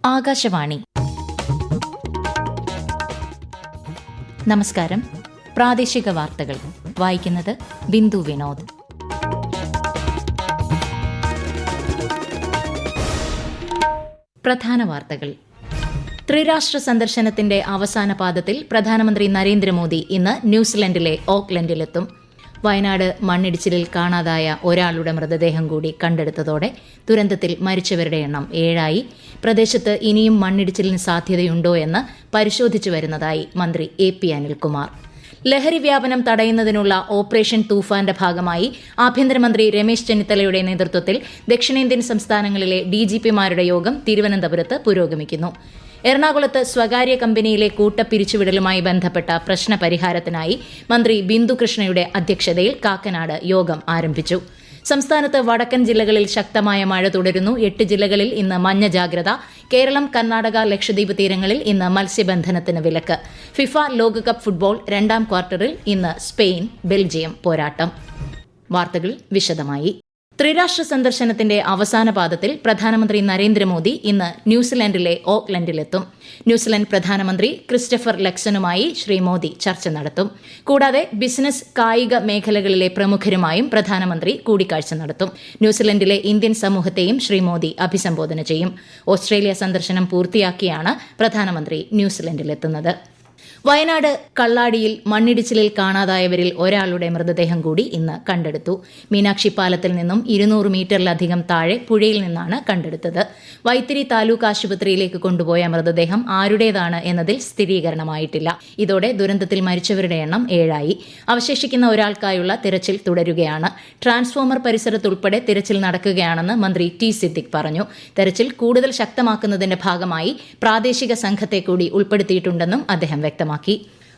ആകാശവാണി. നമസ്കാരം. പ്രാദേശിക വാർത്തകൾ വായിക്കുന്നത് ബിന്ദു വിനോദ്. പ്രധാന വാർത്തകൾ. ത്രിരാഷ്ട്ര സന്ദർശനത്തിന്റെ അവസാന പാദത്തിൽ പ്രധാനമന്ത്രി നരേന്ദ്രമോദി ഇന്ന് ന്യൂസിലൻഡിലെ ഓക്ലൻഡിലെത്തും. വയനാട് മണ്ണിടിച്ചിലിൽ കാണാതായ ഒരാളുടെ മൃതദേഹം കൂടി കണ്ടെടുത്തതോടെ ദുരന്തത്തിൽ മരിച്ചവരുടെ എണ്ണം 7 പ്രദേശത്ത് ഇനിയും മണ്ണിടിച്ചിലിന് സാധ്യതയുണ്ടോ എന്ന് പരിശോധിച്ചു വരുന്നതായി മന്ത്രി AP അനിൽകുമാർ. ലഹരി വ്യാപനം തടയുന്നതിനുള്ള ഓപ്പറേഷൻ തൂഫാന്റെ ഭാഗമായി ആഭ്യന്തരമന്ത്രി രമേശ് ചെന്നിത്തലയുടെ നേതൃത്വത്തിൽ ദക്ഷിണേന്ത്യൻ സംസ്ഥാനങ്ങളിലെ DGPമാരുടെ യോഗം തിരുവനന്തപുരത്ത് പുരോഗമിക്കുന്നു. എറണാകുളത്ത് സ്വകാര്യ കമ്പനിയിലെ കൂട്ടപ്പിരിച്ചുവിടലുമായി ബന്ധപ്പെട്ട പ്രശ്നപരിഹാരത്തിനായി മന്ത്രി ബിന്ദു കൃഷ്ണയുടെ അധ്യക്ഷതയിൽ കാക്കനാട് യോഗം ആരംഭിച്ചു. സംസ്ഥാനത്ത് വടക്കൻ ജില്ലകളിൽ ശക്തമായ മഴ തുടരുന്നു. 8 ജില്ലകളിൽ ഇന്ന് മഞ്ഞ ജാഗ്രത. കേരളം, കർണാടക, ലക്ഷദ്വീപ് തീരങ്ങളിൽ ഇന്ന് മത്സ്യബന്ധനത്തിന് വിലക്ക്. ഫിഫ ലോകകപ്പ് ഫുട്ബോൾ 2ാം ക്വാർട്ടറിൽ ഇന്ന് സ്പെയിൻ ബെൽജിയം പോരാട്ടം. വാർത്തകൾ വിശദമായി. ത്രിരാഷ്ട്ര സന്ദർശനത്തിന്റെ അവസാന പാദത്തിൽ പ്രധാനമന്ത്രി നരേന്ദ്രമോദി ഇന്ന് ന്യൂസിലൻഡിലെ ഓക്ലൻഡിലെത്തും. ന്യൂസിലൻഡ് പ്രധാനമന്ത്രി ക്രിസ്റ്റഫർ ലക്സനുമായി ശ്രീ മോദി ചർച്ച നടത്തും. കൂടാതെ ബിസിനസ്, കായിക മേഖലകളിലെ പ്രമുഖരുമായും പ്രധാനമന്ത്രി കൂടിക്കാഴ്ച നടത്തും. ന്യൂസിലൻഡിലെ ഇന്ത്യൻ സമൂഹത്തെയും ശ്രീ മോദി അഭിസംബോധന ചെയ്യും. ഓസ്ട്രേലിയ സന്ദർശനം പൂർത്തിയാക്കിയാണ് പ്രധാനമന്ത്രി ന്യൂസിലൻഡിലെത്തുന്നത്. വയനാട് കള്ളാടിയിൽ മണ്ണിടിച്ചിലിൽ കാണാതായവരിൽ ഒരാളുടെ മൃതദേഹം കൂടി ഇന്ന് കണ്ടെടുത്തു. മീനാക്ഷി പാലത്തിൽ നിന്നും 200 മീറ്ററിലധികം താഴെ പുഴയിൽ നിന്നാണ് കണ്ടെടുത്തത്. വൈത്തിരി താലൂക്ക് ആശുപത്രിയിലേക്ക് കൊണ്ടുപോയ മൃതദേഹം ആരുടേതാണ് എന്നതിൽ സ്ഥിരീകരണമായിട്ടില്ല. ഇതോടെ ദുരന്തത്തിൽ മരിച്ചവരുടെ എണ്ണം 7 അവശേഷിക്കുന്ന ഒരാൾക്കായുള്ള തിരച്ചിൽ തുടരുകയാണ്. ട്രാൻസ്ഫോമർ പരിസരത്തുൾപ്പെടെ തിരച്ചിൽ നടക്കുകയാണെന്ന് മന്ത്രി T സിദ്ദിഖ് പറഞ്ഞു. തെരച്ചിൽ കൂടുതൽ ശക്തമാക്കുന്നതിന്റെ ഭാഗമായി പ്രാദേശിക സംഘത്തെ കൂടി ഉൾപ്പെടുത്തിയിട്ടുണ്ടെന്നും അദ്ദേഹം വ്യക്തമാക്കി.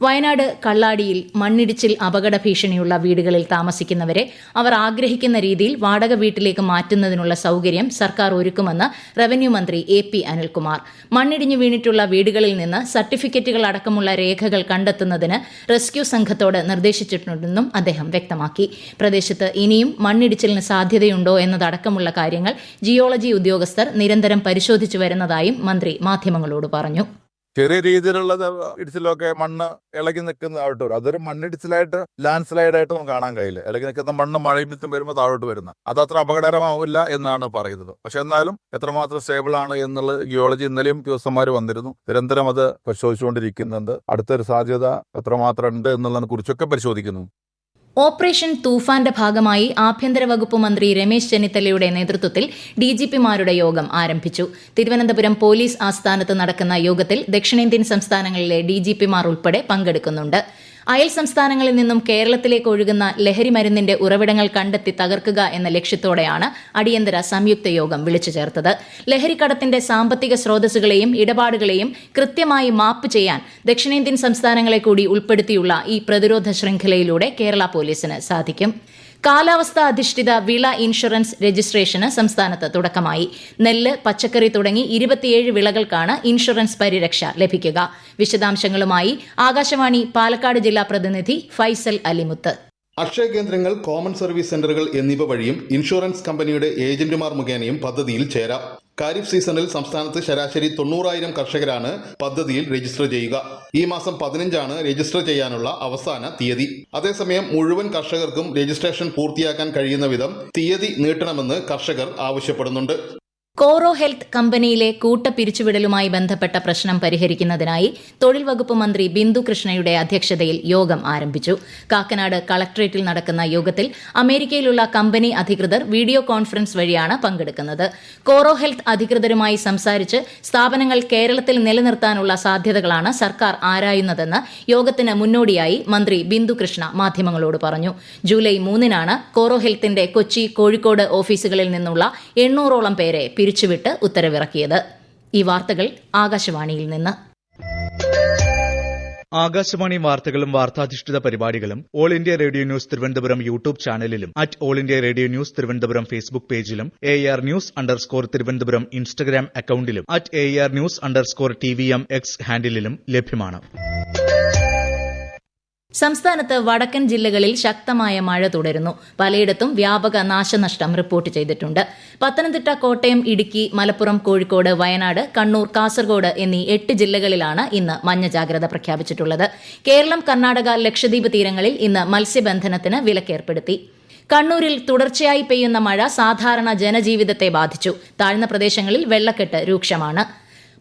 വയനാട് കള്ളാടിയിൽ മണ്ണിടിച്ചിൽ അപകട ഭീഷണിയുള്ള വീടുകളിൽ താമസിക്കുന്നവരെ അവർ ആഗ്രഹിക്കുന്ന രീതിയിൽ വാടക വീട്ടിലേക്ക് മാറ്റുന്നതിനുള്ള സൌകര്യം സർക്കാർ ഒരുക്കുമെന്ന് റവന്യൂ മന്ത്രി AP അനിൽകുമാർ. മണ്ണിടിഞ്ഞു വീണിട്ടുള്ള വീടുകളിൽ നിന്ന് സർട്ടിഫിക്കറ്റുകൾ അടക്കമുള്ള രേഖകൾ കണ്ടെത്തുന്നതിന് റെസ്ക്യൂ സംഘത്തോട് നിർദ്ദേശിച്ചിട്ടുണ്ടെന്നും അദ്ദേഹം വ്യക്തമാക്കി. പ്രദേശത്ത് ഇനിയും മണ്ണിടിച്ചിലിന് സാധ്യതയുണ്ടോ എന്നതടക്കമുള്ള കാര്യങ്ങൾ ജിയോളജി ഉദ്യോഗസ്ഥർ നിരന്തരം പരിശോധിച്ചു വരുന്നതായും മന്ത്രി മാധ്യമങ്ങളോട് പറഞ്ഞു. ചെറിയ രീതിയിലുള്ള ഇടിച്ചിലൊക്കെ മണ്ണ് ഇളകി നിൽക്കുന്നതായിട്ട് വരും. അതൊരു മണ്ണിടിച്ചിലായിട്ട് ലാൻഡ് സ്ലൈഡായിട്ട് നമുക്ക് കാണാൻ കഴിയില്ല. ഇളകി നിൽക്കുന്ന മണ്ണ് മഴയും വരുമ്പോൾ താഴോട്ട് വരുന്നത് അത് അത്ര അപകടകരമാവില്ല എന്നാണ് പറയുന്നത്. പക്ഷെ എന്നാലും എത്രമാത്രം സ്റ്റേബിൾ ആണ് എന്നുള്ള ജിയോളജി ഇന്നലെയും ഉദ്യോഗസ്ഥന്മാർ വന്നിരുന്നു. നിരന്തരം അത് പരിശോധിച്ചുകൊണ്ടിരിക്കുന്നുണ്ട്. അടുത്തൊരു സാധ്യത എത്രമാത്രം ഉണ്ട് എന്നുള്ളതിനെ കുറിച്ചൊക്കെ പരിശോധിക്കുന്നു. ഓപ്പറേഷൻ തൂഫാന്റെ ഭാഗമായി ആഭ്യന്തര വകുപ്പ് മന്ത്രി രമേശ് ചെന്നിത്തലയുടെ നേതൃത്വത്തിൽ DGPമാരുടെ യോഗം ആരംഭിച്ചു. തിരുവനന്തപുരം പോലീസ് ആസ്ഥാനത്ത് നടക്കുന്ന യോഗത്തിൽ ദക്ഷിണേന്ത്യൻ സംസ്ഥാനങ്ങളിലെ DGPമാർ ഉൾപ്പെടെ പങ്കെടുക്കുന്നുണ്ട്. അയൽ സംസ്ഥാനങ്ങളിൽ നിന്നും കേരളത്തിലേക്ക് ഒഴുകുന്ന ലഹരി മരുന്നിന്റെ ഉറവിടങ്ങൾ കണ്ടെത്തി തകർക്കുക എന്ന ലക്ഷ്യത്തോടെയാണ് അടിയന്തര സംയുക്ത യോഗം വിളിച്ചു ചേർത്തത്. ലഹരിക്കടത്തിന്റെ സാമ്പത്തിക സ്രോതസ്സുകളെയും ഇടപാടുകളെയും കൃത്യമായി മാപ്പ് ചെയ്യാൻ ദക്ഷിണേന്ത്യൻ സംസ്ഥാനങ്ങളെ കൂടി ഉൾപ്പെടുത്തിയുള്ള ഈ പ്രതിരോധ ശൃംഖലയിലൂടെ കേരള പോലീസിന് സാധിക്കും. കാലാവസ്ഥാ അധിഷ്ഠിത വിള ഇൻഷുറൻസ് രജിസ്ട്രേഷന് സംസ്ഥാനത്ത് തുടക്കമായി. നെല്ല്, പച്ചക്കറി തുടങ്ങി 27 വിളകൾക്കാണ് ഇൻഷുറൻസ് പരിരക്ഷ ലഭിക്കുക. വിശദാംശങ്ങളുമായി ആകാശവാണി പാലക്കാട് ജില്ലാ പ്രതിനിധി ഫൈസൽ അലിമുത്ത്. അക്ഷയ കേന്ദ്രങ്ങൾ, കോമൺ സർവീസ് സെന്ററുകൾ എന്നിവ വഴിയും ഇൻഷുറൻസ് കമ്പനിയുടെ ഏജന്റുമാർ മുഖേനയും പദ്ധതിയിൽ ചേരാം. ഖാരിഫ് സീസണിൽ സംസ്ഥാനത്ത് ശരാശരി 90,000 കർഷകരാണ് പദ്ധതിയിൽ രജിസ്റ്റർ ചെയ്യുക. ഈ മാസം 15 രജിസ്റ്റർ ചെയ്യാനുള്ള അവസാന തീയതി. അതേസമയം മുഴുവൻ കർഷകർക്കും രജിസ്ട്രേഷൻ പൂർത്തിയാക്കാൻ കഴിയുന്ന വിധം തീയതി നീട്ടണമെന്ന് കർഷകർ ആവശ്യപ്പെടുന്നുണ്ട്. കോറോ ഹെൽത്ത് കമ്പനിയിലെ കൂട്ടപ്പിരിച്ചുവിടലുമായി ബന്ധപ്പെട്ട പ്രശ്നം പരിഹരിക്കുന്നതിനായി തൊഴിൽ വകുപ്പ് മന്ത്രി ബിന്ദു കൃഷ്ണയുടെ അധ്യക്ഷതയിൽ യോഗം ആരംഭിച്ചു. കാക്കനാട് കളക്ടറേറ്റിൽ നടക്കുന്ന യോഗത്തിൽ അമേരിക്കയിലുള്ള കമ്പനി അധികൃതർ വീഡിയോ കോൺഫറൻസ് വഴിയാണ് പങ്കെടുക്കുന്നത്. കോറോ ഹെൽത്ത് അധികൃതരുമായി സംസാരിച്ച് സ്ഥാപനങ്ങൾ കേരളത്തിൽ നിലനിർത്താനുള്ള സാധ്യതകളാണ് സർക്കാർ ആരായുന്നതെന്ന് യോഗത്തിന് മുന്നോടിയായി മന്ത്രി ബിന്ദു കൃഷ്ണ മാധ്യമങ്ങളോട് പറഞ്ഞു. ജൂലൈ 3 കോറോ ഹെൽത്തിന്റെ കൊച്ചി, കോഴിക്കോട് ഓഫീസുകളിൽ നിന്നുള്ള 800ഓളം പേരെ പിരിച്ചുവിട്ട് ഉത്തരവിറക്കിയത്. ഈ വാർത്തകൾ ആകാശവാണിയിൽ നിന്ന്. ആകാശവാണി വാർത്തകളും വാർത്താധിഷ്ഠിത പരിപാടികളും All India Radio News Thiruvananthapuram YouTube ചാനലിലും All India Radio News Thiruvananthapuram Facebook പേജിലും AR News_ തിരുവനന്തപുരം ഇൻസ്റ്റഗ്രാം അക്കൌണ്ടിലും AR News_TVM X ഹാൻഡിലും ലഭ്യമാണ്. സംസ്ഥാനത്ത് വടക്കൻ ജില്ലകളിൽ ശക്തമായ മഴ തുടരുന്നു. പലയിടത്തും വ്യാപക നാശനഷ്ടം റിപ്പോർട്ട് ചെയ്തിട്ടുണ്ട്. പത്തനംതിട്ട, കോട്ടയം, ഇടുക്കി, മലപ്പുറം, കോഴിക്കോട്, വയനാട്, കണ്ണൂർ, കാസർഗോഡ് എന്നീ 8 ജില്ലകളിലാണ് ഇന്ന് മഞ്ഞ ജാഗ്രത പ്രഖ്യാപിച്ചിട്ടുള്ളത്. കേരളം, കർണാടക, ലക്ഷദ്വീപ് തീരങ്ങളിൽ ഇന്ന് മത്സ്യബന്ധനത്തിന് വിലക്കേർപ്പെടുത്തി. കണ്ണൂരിൽ തുടർച്ചയായി പെയ്യുന്ന മഴ സാധാരണ ജനജീവിതത്തെ ബാധിച്ചു. താഴ്ന്ന പ്രദേശങ്ങളിൽ വെള്ളക്കെട്ട് രൂക്ഷമാണ്.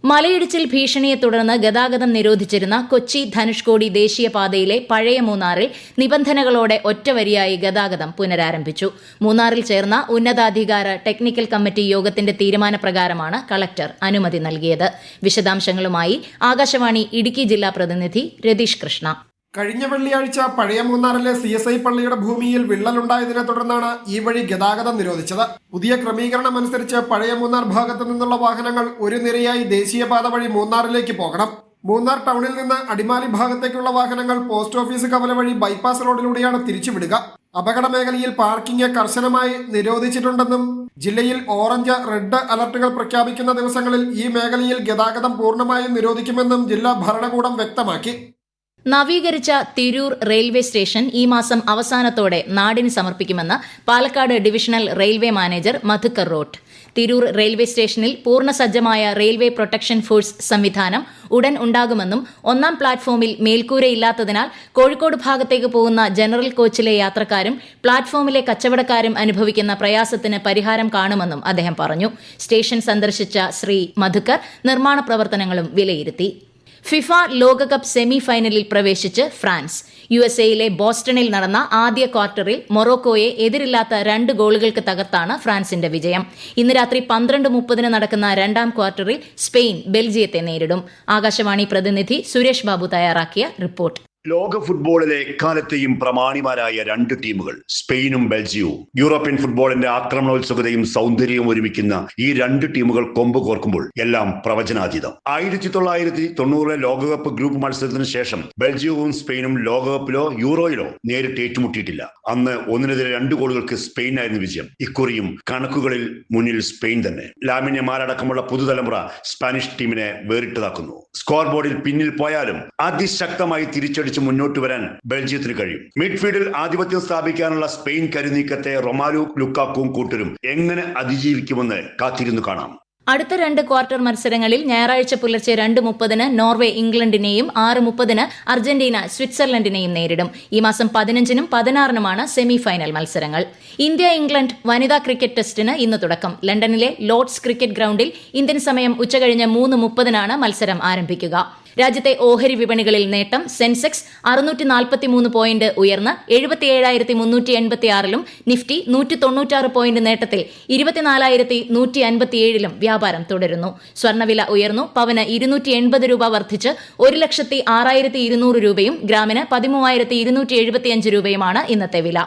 മലയിടിച്ചിൽ ഭീഷണിയെ തുടർന്ന് ഗതാഗതം നിരോധിച്ചിരുന്ന കൊച്ചി ധനുഷ്കോടി ദേശീയപാതയിലെ പഴയ മൂന്നാറിൽ നിബന്ധനകളോടെ ഒറ്റവരിയായി ഗതാഗതം പുനരാരംഭിച്ചു. മൂന്നാറിൽ ചേർന്ന ഉന്നതാധികാര ടെക്നിക്കൽ കമ്മിറ്റി യോഗത്തിന്റെ തീരുമാനപ്രകാരമാണ് കളക്ടർ അനുമതി നൽകിയത്. വിശദാംശങ്ങളുമായി ആകാശവാണി ഇടുക്കി ജില്ലാ പ്രതിനിധി രതീഷ് കൃഷ്ണ. കഴിഞ്ഞ വെള്ളിയാഴ്ച പഴയ മൂന്നാറിലെ CSI പള്ളിയുടെ ഭൂമിയിൽ വിള്ളലുണ്ടായതിനെ തുടർന്നാണ് ഈ വഴി ഗതാഗതം നിരോധിച്ചത്. പുതിയ ക്രമീകരണം അനുസരിച്ച് പഴയ മൂന്നാർ ഭാഗത്തു നിന്നുള്ള വാഹനങ്ങൾ ഒരു നിരയായി ദേശീയപാത വഴി മൂന്നാറിലേക്ക് പോകണം. മൂന്നാർ ടൗണിൽ നിന്ന് അടിമാലി ഭാഗത്തേക്കുള്ള വാഹനങ്ങൾ പോസ്റ്റ് ഓഫീസ് കവല വഴി ബൈപ്പാസ് റോഡിലൂടെയാണ് തിരിച്ചുവിടുക. അപകട മേഖലയിൽ പാർക്കിംഗ് കർശനമായി നിരോധിച്ചിട്ടുണ്ടെന്നും ജില്ലയിൽ ഓറഞ്ച്, റെഡ് അലർട്ടുകൾ പ്രഖ്യാപിക്കുന്ന ദിവസങ്ങളിൽ ഈ മേഖലയിൽ ഗതാഗതം പൂർണ്ണമായും നിരോധിക്കുമെന്നും ജില്ലാ ഭരണകൂടം വ്യക്തമാക്കി. നവീകരിച്ച തിരൂർ റെയിൽവേ സ്റ്റേഷൻ ഈ മാസം അവസാനത്തോടെ നാടിന് സമർപ്പിക്കുമെന്ന് Palakkad divisional railway manager Madhukar Rout. Tirur railway സ്റ്റേഷനിൽ പൂർണ്ണസജ്ജമായ റെയിൽവേ പ്രൊട്ടക്ഷൻ ഫോഴ്സ് സംവിധാനം ഉടൻ ഉണ്ടാകുമെന്നും 1ാം പ്ലാറ്റ്ഫോമിൽ മേൽക്കൂരയില്ലാത്തതിനാൽ കോഴിക്കോട് ഭാഗത്തേക്ക് പോകുന്ന ജനറൽ കോച്ചിലെ യാത്രക്കാരും പ്ലാറ്റ്ഫോമിലെ കച്ചവടക്കാരും അനുഭവിക്കുന്ന പ്രയാസത്തിന് പരിഹാരം കാണുമെന്നും അദ്ദേഹം പറഞ്ഞു. സ്റ്റേഷൻ സന്ദർശിച്ച ശ്രീ മധുക്കർ നിർമ്മാണ പ്രവർത്തനങ്ങളും വിലയിരുത്തി. ഫിഫ ലോകകപ്പ് സെമി ഫൈനലിൽ പ്രവേശിച്ച് ഫ്രാൻസ്. USA ബോസ്റ്റണിൽ നടന്ന ആദ്യ ക്വാർട്ടറിൽ മൊറോക്കോയെ എതിരില്ലാത്ത 2 ഗോളുകൾക്ക് തകർത്താണ് ഫ്രാൻസിന്റെ വിജയം. ഇന്ന് രാത്രി 12:30 നടക്കുന്ന 2ാം ക്വാർട്ടറിൽ സ്പെയിൻ ബെൽജിയത്തെ നേരിടും. ആകാശവാണി പ്രതിനിധി സുരേഷ് ബാബു തയ്യാറാക്കിയ റിപ്പോർട്ട്. ലോക ഫുട്ബോളിലെ എക്കാലത്തെയും പ്രമാണിമാരായ 2 ടീമുകൾ സ്പെയിനും ബെൽജിയവും. യൂറോപ്യൻ ഫുട്ബോളിന്റെ ആക്രമണോത്സുകതയും സൗന്ദര്യവും ഒരുമിക്കുന്ന ഈ 2 ടീമുകൾ കൊമ്പ് കോർക്കുമ്പോൾ എല്ലാം പ്രവചനാതീതം. 1990 ലോകകപ്പ് ഗ്രൂപ്പ് മത്സരത്തിന് ശേഷം ബെൽജിയവും സ്പെയിനും ലോകകപ്പിലോ യൂറോയിലോ നേരിട്ട് ഏറ്റുമുട്ടിയിട്ടില്ല. അന്ന് 1-2 ഗോളുകൾക്ക് സ്പെയിനായിരുന്നു വിജയം. ഇക്കുറിയും കണക്കുകളിൽ മുന്നിൽ സ്പെയിൻ തന്നെ. ലാമിൻ യമാൽ അടക്കമുള്ള പുതുതലമുറ സ്പാനിഷ് ടീമിനെ വേറിട്ടതാക്കുന്നു. സ്കോർ ബോർഡിൽ പിന്നിൽ പോയാലും അതിശക്തമായി തിരിച്ചടിച്ച് മുന്നോട്ട് വരാൻ ബെൽജിയത്തിന് കഴിയും. മിഡ്ഫീൽഡിൽ ആധിപത്യം സ്ഥാപിക്കാനുള്ള സ്പെയിൻ കരുനീക്കത്തെ റൊമാലു ലുക്കാക്കും കൂട്ടരും എങ്ങനെ അതിജീവിക്കുമെന്ന് കാത്തിരുന്നു കാണാം. അടുത്ത 2 ക്വാർട്ടർ മത്സരങ്ങളിൽ ഞായറാഴ്ച പുലർച്ചെ 2:30 നോർവേ ഇംഗ്ലണ്ടിനെയും 6:30 അർജന്റീന സ്വിറ്റ്സർലൻഡിനെയും നേരിടും. ഈ മാസം 15-നും 16-നുമാണ് സെമി ഫൈനൽ മത്സരങ്ങൾ. ഇന്ത്യ ഇംഗ്ലണ്ട് വനിതാ ക്രിക്കറ്റ് ടെസ്റ്റിന് ഇന്ന് തുടക്കം. ലണ്ടനിലെ ലോർഡ്സ് ക്രിക്കറ്റ് ഗ്രൌണ്ടിൽ ഇന്ത്യൻ സമയം ഉച്ചകഴിഞ്ഞ് 3:30 മത്സരം ആരംഭിക്കുക. രാജ്യത്തെ ഓഹരി വിപണികളിൽ നേട്ടം. സെൻസെക്സ് 643 പോയിന്റ് ഉയർന്ന് 77,386-ലും നിഫ്റ്റി 196 പോയിന്റ് നേട്ടത്തിൽ 24,157-ലും വ്യാപാരം തുടരുന്നു. സ്വർണ്ണവില ഉയർന്നു. പവന് 280 രൂപ വർദ്ധിച്ച് 1,06,200 രൂപയും ഗ്രാമിന് 13,275 രൂപയുമാണ് ഇന്നത്തെ വില.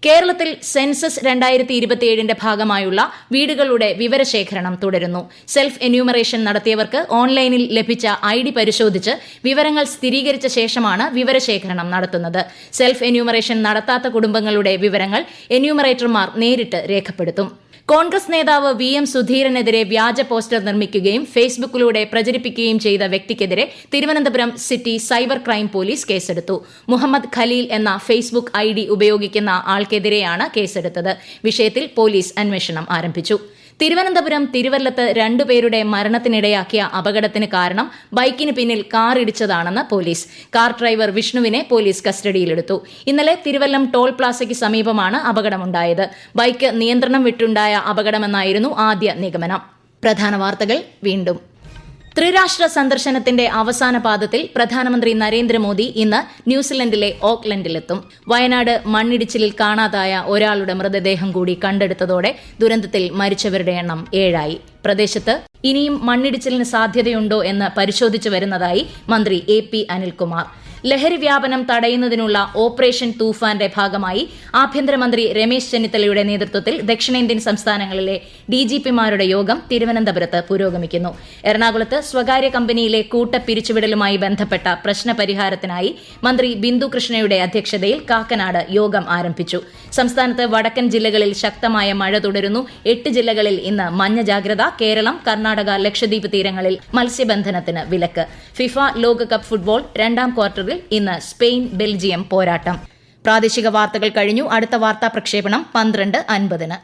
കേരളത്തിൽ സെൻസസ് 2027ന്റെ ഭാഗമായുള്ള വീടുകളുടെ വിവരശേഖരണം തുടരുന്നു. സെൽഫ് എന്യൂമറേഷൻ നടത്തിയവർക്ക് ഓൺലൈനിൽ ലഭിച്ച ID പരിശോധിച്ച് വിവരങ്ങൾ സ്ഥിരീകരിച്ച ശേഷമാണ് വിവരശേഖരണം നടത്തുന്നത്. സെൽഫ് എന്യൂമറേഷൻ നടത്താത്ത കുടുംബങ്ങളുടെ വിവരങ്ങൾ എന്യൂമറേറ്റർമാർ നേരിട്ട് രേഖപ്പെടുത്തും. കോൺഗ്രസ് നേതാവ് VM സുധീരനെതിരെ വ്യാജ പോസ്റ്റർ നിർമ്മിക്കുകയും ഫേസ്ബുക്കിലൂടെ പ്രചരിപ്പിക്കുകയും ചെയ്ത വ്യക്തിക്കെതിരെ Thiruvananthapuram city cyber crime police കേസെടുത്തു. മുഹമ്മദ് ഖലീൽ എന്ന ഫേസ്ബുക്ക് ID ഉപയോഗിക്കുന്ന ആൾക്കെതിരെയാണ് കേസെടുത്തത്. വിഷയത്തിൽ പോലീസ് അന്വേഷണം ആരംഭിച്ചു. തിരുവനന്തപുരം തിരുവല്ലത്ത് 2 പേരുടെ മരണത്തിനിടയാക്കിയ അപകടത്തിന് കാരണം ബൈക്കിന് പിന്നിൽ കാർ ഇടിച്ചതാണെന്ന് പോലീസ്. കാർ ഡ്രൈവർ വിഷ്ണുവിനെ പോലീസ് കസ്റ്റഡിയിലെടുത്തു. ഇന്നലെ തിരുവല്ലം ടോൾ പ്ലാസയ്ക്ക് സമീപമാണ് അപകടമുണ്ടായത്. ബൈക്ക് നിയന്ത്രണം വിട്ടുണ്ടായ അപകടമെന്നായിരുന്നു ആദ്യ നിഗമനം. പ്രധാന വാർത്തകൾ വീണ്ടും. ത്രിരാഷ്ട്ര സന്ദർശനത്തിന്റെ അവസാന പാദത്തിൽ പ്രധാനമന്ത്രി നരേന്ദ്രമോദി ഇന്ന് ന്യൂസിലൻഡിലെ ഓക്ലൻഡിലെത്തും. വയനാട് മണ്ണിടിച്ചിലിൽ കാണാതായ ഒരാളുടെ മൃതദേഹം കൂടി കണ്ടെടുത്തതോടെ ദുരന്തത്തിൽ മരിച്ചവരുടെ എണ്ണം 7ആയി. പ്രദേശത്ത് ഇനിയും മണ്ണിടിച്ചിലിന് സാധ്യതയുണ്ടോ എന്ന് പരിശോധിച്ചു വരുന്നതായി മന്ത്രി AP അനിൽകുമാർ. ലഹരി വ്യാപനം തടയുന്നതിനുള്ള ഓപ്പറേഷൻ തൂഫാന്റെ ഭാഗമായി ആഭ്യന്തരമന്ത്രി രമേശ് ചെന്നിത്തലയുടെ നേതൃത്വത്തിൽ ദക്ഷിണേന്ത്യൻ സംസ്ഥാനങ്ങളിലെ DGPമാരുടെ യോഗം തിരുവനന്തപുരത്ത് പുരോഗമിക്കുന്നു. എറണാകുളത്ത് സ്വകാര്യ കമ്പനിയിലെ കൂട്ടപ്പിരിച്ചുവിടലുമായി ബന്ധപ്പെട്ട പ്രശ്നപരിഹാരത്തിനായി മന്ത്രി ബിന്ദു കൃഷ്ണയുടെ അധ്യക്ഷതയിൽ കാക്കനാട് യോഗം ആരംഭിച്ചു. സംസ്ഥാനത്ത് വടക്കൻ ജില്ലകളിൽ ശക്തമായ മഴ തുടരുന്നു. 8 ജില്ലകളിൽ ഇന്ന് മഞ്ഞ ജാഗ്രത. കേരളം, കർണാടക, ലക്ഷദ്വീപ് തീരങ്ങളിൽ മത്സ്യബന്ധനത്തിന് വിലക്ക്. ഫിഫ ലോകകപ്പ് ഫുട്ബോൾ 2ാം ക്വാർട്ടറിൽ ഇന്ന് സ്പെയിൻ ബെൽജിയം പോരാട്ടം. പ്രാദേശിക വാർത്തകൾ കഴിഞ്ഞു. അടുത്ത വാർത്താ പ്രക്ഷേപണം 12:50.